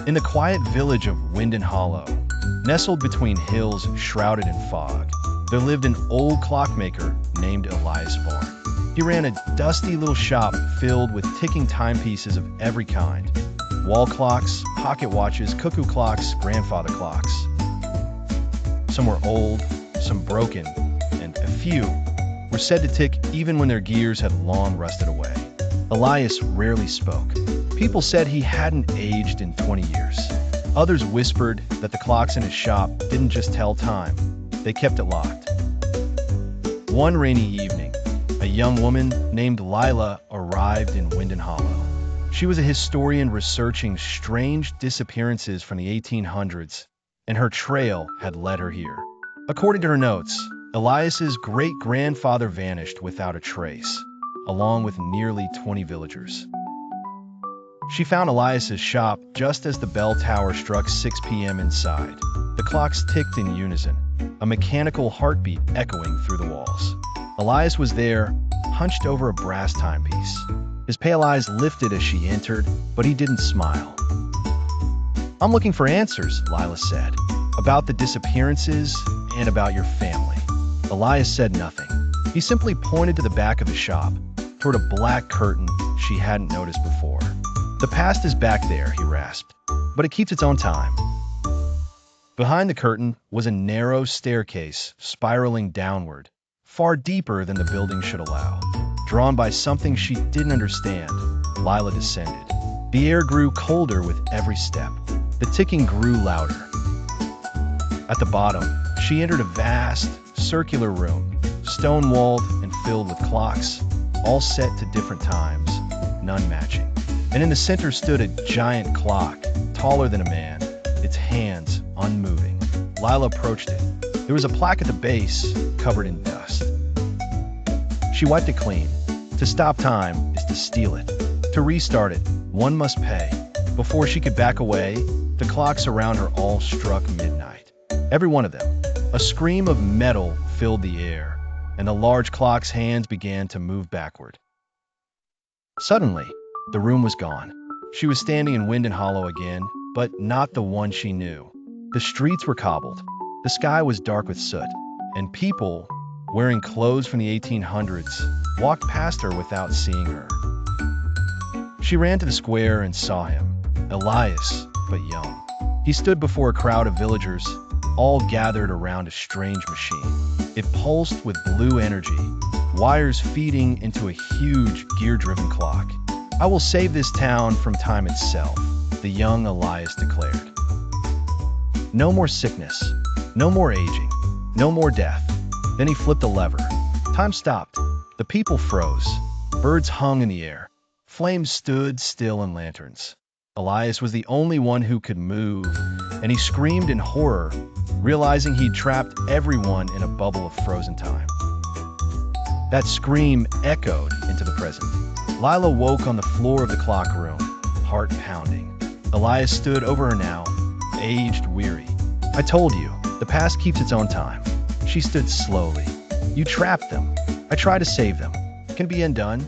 In the quiet village of Winden Hollow, nestled between hills shrouded in fog, there lived an old clockmaker named Elias Varn. He ran a dusty little shop filled with ticking timepieces of every kind. Wall clocks, pocket watches, cuckoo clocks, grandfather clocks. Some were old, some broken, and a few were said to tick even when their gears had long rusted away. Elias rarely spoke. People said he hadn't aged in 20 years. Others whispered that the clocks in his shop didn't just tell time, they kept it locked. One rainy evening, a young woman named Lila arrived in Winden Hollow. She was a historian researching strange disappearances from the 1800s, and her trail had led her here. According to her notes, Elias's great-grandfather vanished without a trace, along with nearly 20 villagers. She found Elias's shop just as the bell tower struck 6 p.m. inside. The clocks ticked in unison, a mechanical heartbeat echoing through the walls. Elias was there, hunched over a brass timepiece. His pale eyes lifted as she entered, but he didn't smile. "I'm looking for answers," Lila said, "about the disappearances and about your family." Elias said nothing. He simply pointed to the back of the shop, toward a black curtain she hadn't noticed before. "The past is back there," he rasped, "but it keeps its own time." Behind the curtain was a narrow staircase spiraling downward, far deeper than the building should allow. Drawn by something she didn't understand, Lila descended. The air grew colder with every step. The ticking grew louder. At the bottom, she entered a vast, circular room, stone-walled and filled with clocks, all set to different times, none matching. And in the center stood a giant clock, taller than a man, its hands unmoving. Lila approached it. There was a plaque at the base, covered in dust. She wiped it clean. To stop time is to steal it. To restart it, one must pay. Before she could back away, the clocks around her all struck midnight. Every one of them. A scream of metal filled the air, and the large clock's hands began to move backward. Suddenly, the room was gone. She was standing in Winden Hollow again, but not the one she knew. The streets were cobbled. The sky was dark with soot, and people, wearing clothes from the 1800s, walked past her without seeing her. She ran to the square and saw him, Elias, but young. He stood before a crowd of villagers, all gathered around a strange machine. It pulsed with blue energy, wires feeding into a huge gear-driven clock. "I will save this town from time itself," the young Elias declared. No more sickness, no more aging, no more death. Then he flipped a lever. Time stopped. The people froze. Birds hung in the air. Flames stood still in lanterns. Elias was the only one who could move, and he screamed in horror, realizing he'd trapped everyone in a bubble of frozen time. That scream echoed into the present. Lila woke on the floor of the clock room, heart pounding. Elias stood over her now, aged, weary. "I told you, the past keeps its own time." She stood slowly. "You trapped them. I tried to save them. It can be undone."